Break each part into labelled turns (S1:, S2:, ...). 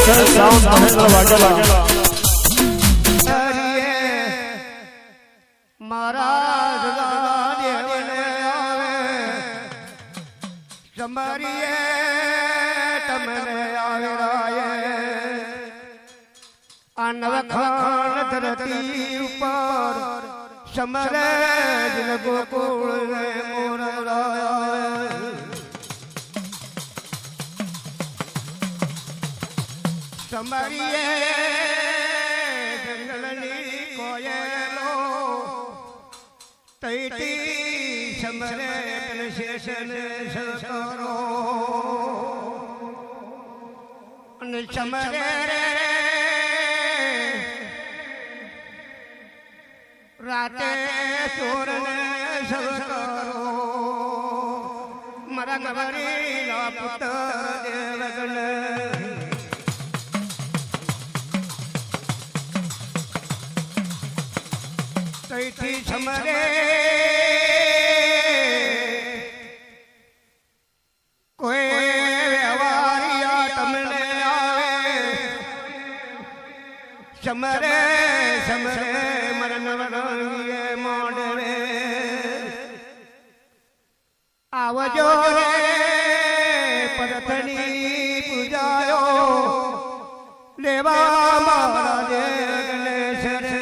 S1: sound Mahendra Vaghela
S2: महाराज देवने आवे समरिए तमने आवे राये अनवखान धरती ऊपर समरे जिन गोकुल मोर राया समरिए जंगलनी कोयलो तैती समरे तन शेषन संसारो अन समरे राते चोरन संसारो मरा गवरी लापुत देवगन तैती समरे कोई व्यवहारिया तमने आवे समरे समरे मरन वरंगे मोड़े आवजो रे परतनी पूजायो लेवा मारा दे गणेश रे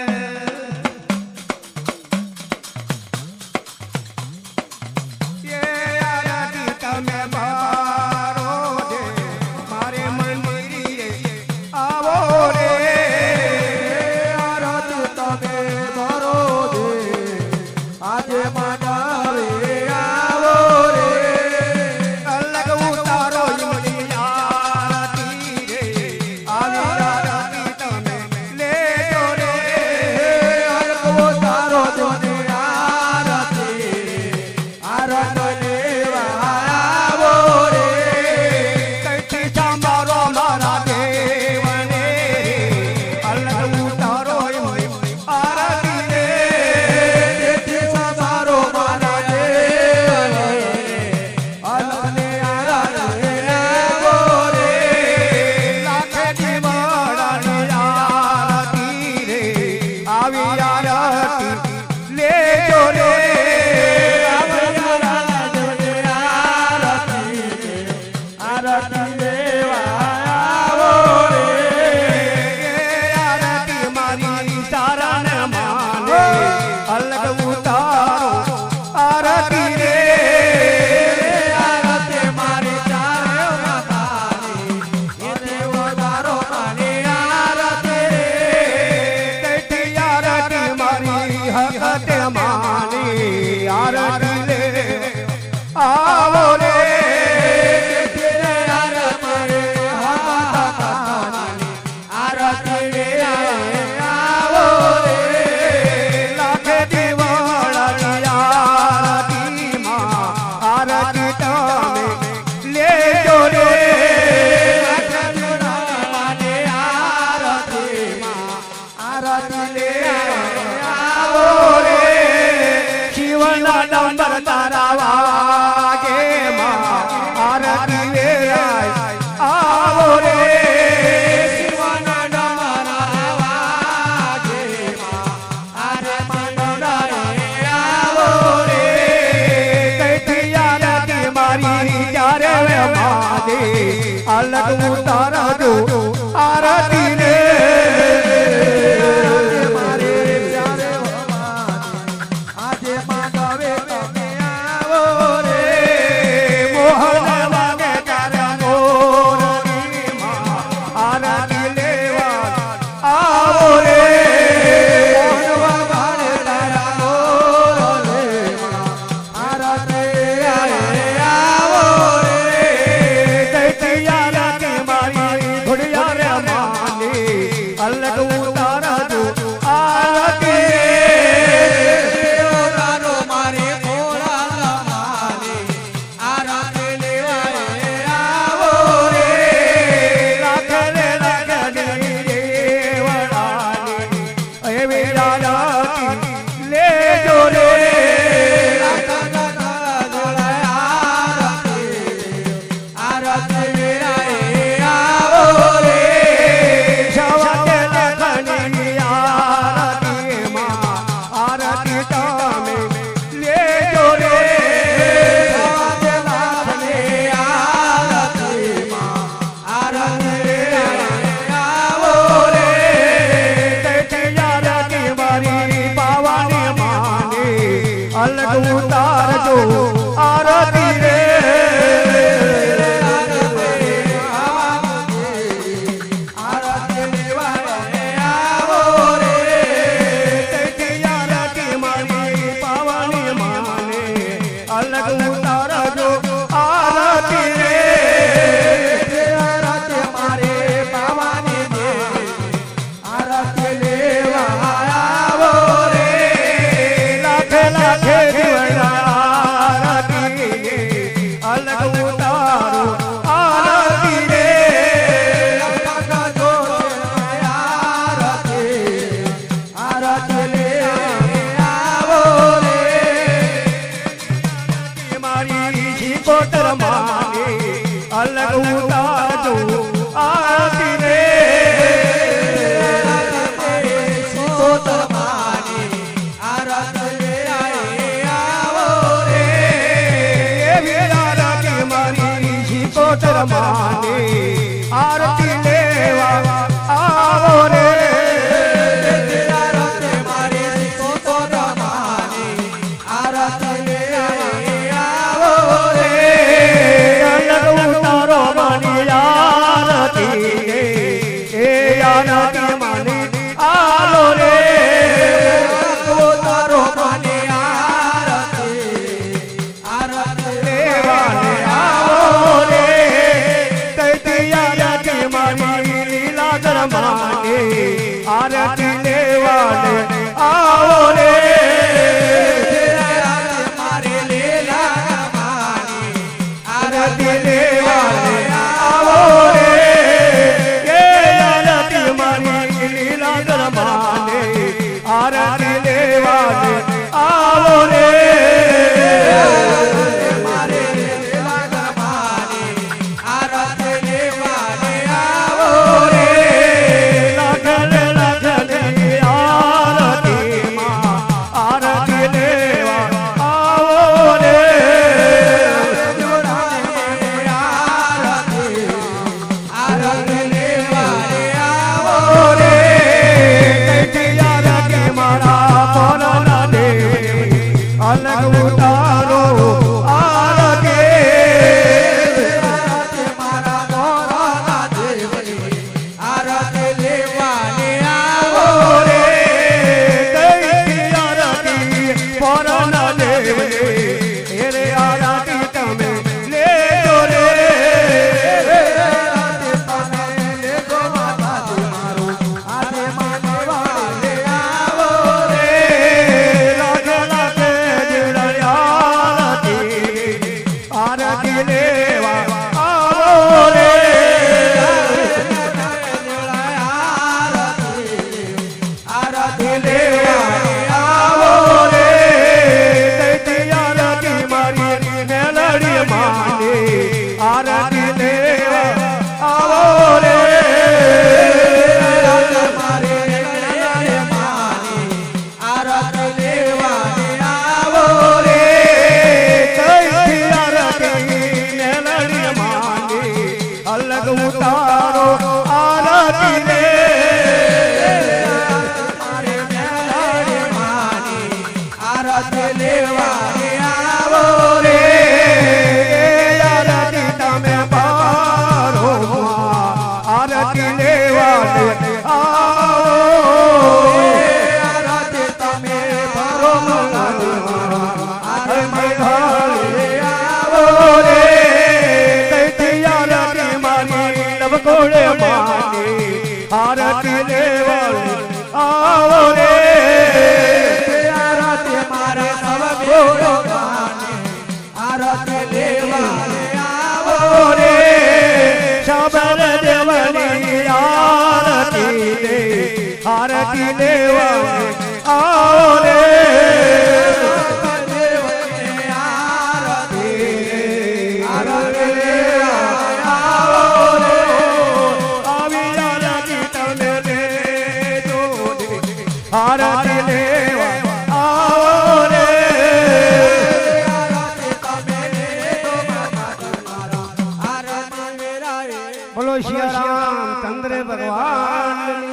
S2: अलग उतारा जो आरती रे मारे प्यारे आज माधवे તમે આવો રે મોહન વાગે તારા મોરની માં આરતી લેવા આવો રે મોહન વાગે તારા મોરલે માં આરતી આવો રે તૈયાર કે મારી ઘોડિયા રે માને આરતી રે એ આરતી માની આલો રે
S1: તારો મને આરતી
S2: લેવાને આવો રે તૈતી આરતી માની લીલા ધર્માને આરતી લેવાને આવો રે
S1: મારે લીલા માની
S2: આરતી લેવાને આવો રે એ આરતી માની લીલા ધર્માને આરતી લેવાને આવો રે
S1: મારે લીલા માની આરતી લેવાને આવો રે
S2: લખન લખની આરતીમાં આરતી લેવા આવો રે
S1: આરતી લેવાને આવો
S2: રે કૈથી આરતી મારા પોરના દે અલગ ઉતારો આરતી
S1: મારા મોરા દેવની આરતી લેવાને આવો
S2: રે કૈથી આરતી પોરના દે રે આરતી તમે લેજો રે આરતી લેવા આવો રે
S1: આરતી
S2: લેવાને આવો રે તૈતી આરતી મારી મેલડી માને આરતી લેવા આવો રે
S1: આરતી લેવાને આવો
S2: રે તૈતી આરતી મેલડી માને અલગ ઉતારો આરતી રે
S1: આરતી લેવાને આવો
S2: રે આરતી તમે પારો આરતી લેવાને આવો
S1: આરતી તમે ભરો આરતી
S2: આવો રે તૈથી આરતી મારી નવકોળે માની આરતી લેવાને આવો રે
S1: આરતી મારા સવ ગોળો આરતી લેવાને આવો
S2: રે શબર દેવની આરતી રે આરતી લેવાને આવો રે આવી આરતી તમે લેજો આરતી લેવા આવો રે બોલો શ્રી રામ ચંદ્ર ભગવાન